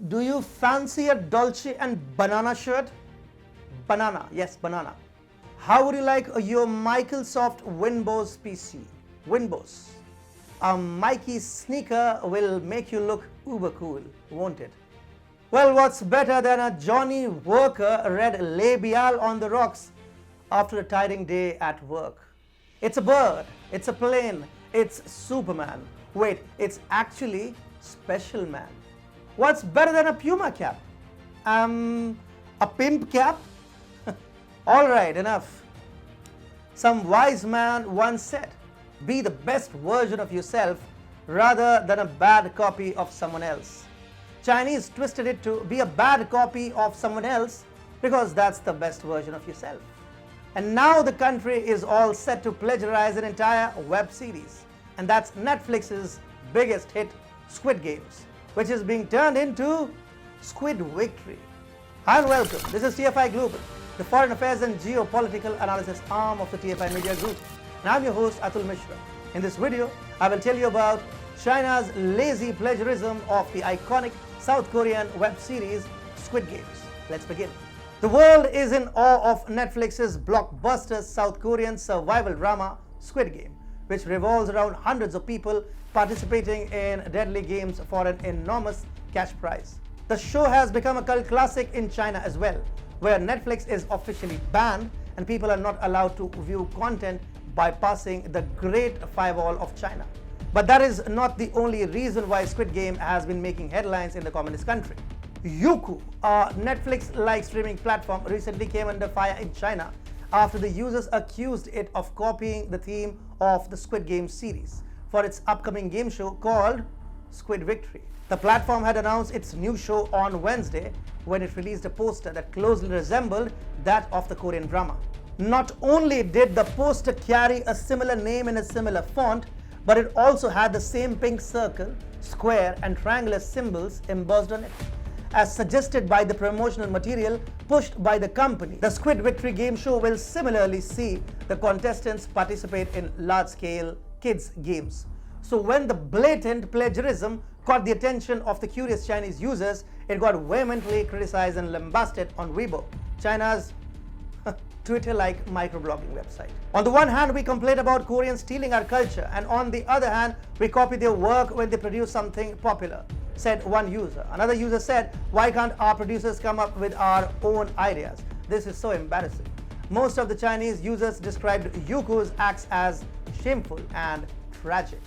Do you fancy a Dolce and banana shirt? Banana, yes, banana. How would you like your Microsoft Windows PC? Windows. A Mikey sneaker will make you look uber cool, won't it? Well, what's better than a Johnny Worker red labial on the rocks after a tiring day at work? It's a bird, it's a plane, it's Superman. Wait, it's actually Special Man. What's better than a Puma cap? A pimp cap? Alright, enough. Some wise man once said, be the best version of yourself rather than a bad copy of someone else. Chinese twisted it to be a bad copy of someone else because that's the best version of yourself. And now the country is all set to plagiarize an entire web series, and that's Netflix's biggest hit, Squid Games, which is being turned into Squid Victory. Hi and welcome. This is TFI Global, the foreign affairs and geopolitical analysis arm of the TFI Media Group. And I'm your host Atul Mishra. In this video, I will tell you about China's lazy plagiarism of the iconic South Korean web series Squid Games. Let's begin. The world is in awe of Netflix's blockbuster South Korean survival drama Squid Game, which revolves around hundreds of people participating in deadly games for an enormous cash prize. The show has become a cult classic in China as well, where Netflix is officially banned and people are not allowed to view content bypassing the Great Firewall of China. But that is not the only reason why Squid Game has been making headlines in the communist country. Yuku, a Netflix-like streaming platform, recently came under fire in China after the users accused it of copying the theme of the Squid Game series for its upcoming game show called Squid Victory. The platform had announced its new show on Wednesday when it released a poster that closely resembled that of the Korean drama. Not only did the poster carry a similar name in a similar font, but it also had the same pink circle, square, and triangular symbols embossed on it, as suggested by the promotional material pushed by the company. The Squid Victory game show will similarly see the contestants participate in large-scale kids' games. So when the blatant plagiarism caught the attention of the curious Chinese users, it got vehemently criticized and lambasted on Weibo, China's Twitter-like microblogging website. On the one hand, we complain about Koreans stealing our culture, and on the other hand, we copy their work when they produce something popular, said one user. Another user said, why can't our producers come up with our own ideas? This is so embarrassing. Most of the Chinese users described Yuku's acts as shameful and tragic.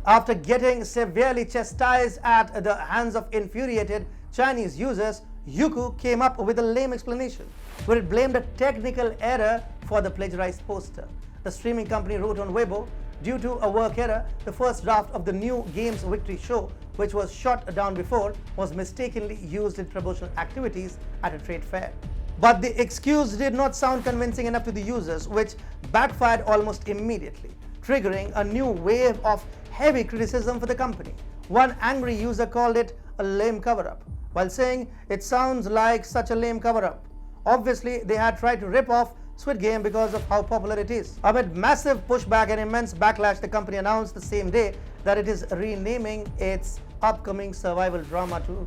After getting severely chastised at the hands of infuriated Chinese users, Yuku came up with a lame explanation where it blamed a technical error for the plagiarized poster. The streaming company wrote on Weibo, due to a work error, the first draft of the new Games Victory show, which was shot down before, was mistakenly used in promotional activities at a trade fair. But the excuse did not sound convincing enough to the users, which backfired almost immediately, triggering a new wave of heavy criticism for the company. One angry user called it a lame cover-up, while saying it sounds like such a lame cover-up. Obviously, they had tried to rip off Squid Game because of how popular it is. Amid massive pushback and immense backlash, the company announced the same day that it is renaming its upcoming survival drama to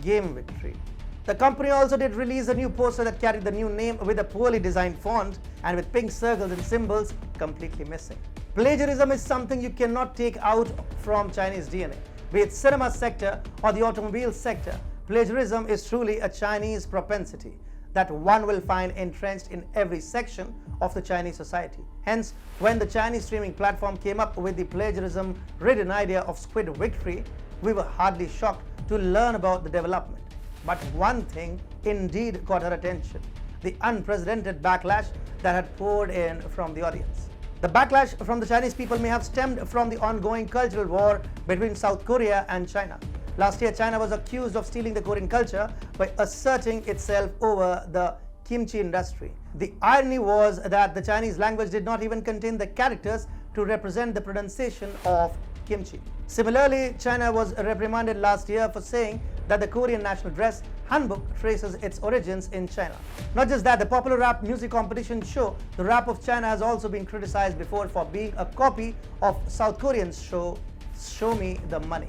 Game Victory. The company also did release a new poster that carried the new name with a poorly designed font and with pink circles and symbols completely missing. Plagiarism is something you cannot take out from Chinese DNA. Be it cinema sector or the automobile sector, plagiarism is truly a Chinese propensity that one will find entrenched in every section of the Chinese society. Hence, when the Chinese streaming platform came up with the plagiarism-ridden idea of Squid Victory, we were hardly shocked to learn about the development. But one thing indeed caught our attention: the unprecedented backlash that had poured in from the audience. The backlash from the Chinese people may have stemmed from the ongoing cultural war between South Korea and China. Last year, China was accused of stealing the Korean culture by asserting itself over the kimchi industry. The irony was that the Chinese language did not even contain the characters to represent the pronunciation of kimchi. Similarly, China was reprimanded last year for saying that the Korean national dress handbook traces its origins in China. Not just that, the popular rap music competition show The Rap of China has also been criticized before for being a copy of South Korean's show Show Me the Money.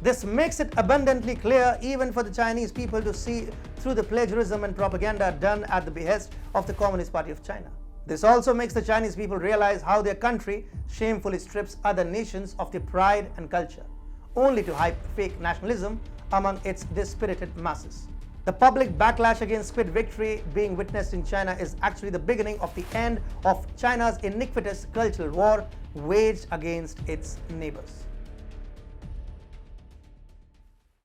This makes it abundantly clear even for the Chinese people to see through the plagiarism and propaganda done at the behest of the Communist Party of China. This also makes the Chinese people realize how their country shamefully strips other nations of their pride and culture, only to hype fake nationalism among its dispirited masses. The public backlash against Squid Victory being witnessed in China is actually the beginning of the end of China's iniquitous cultural war waged against its neighbors.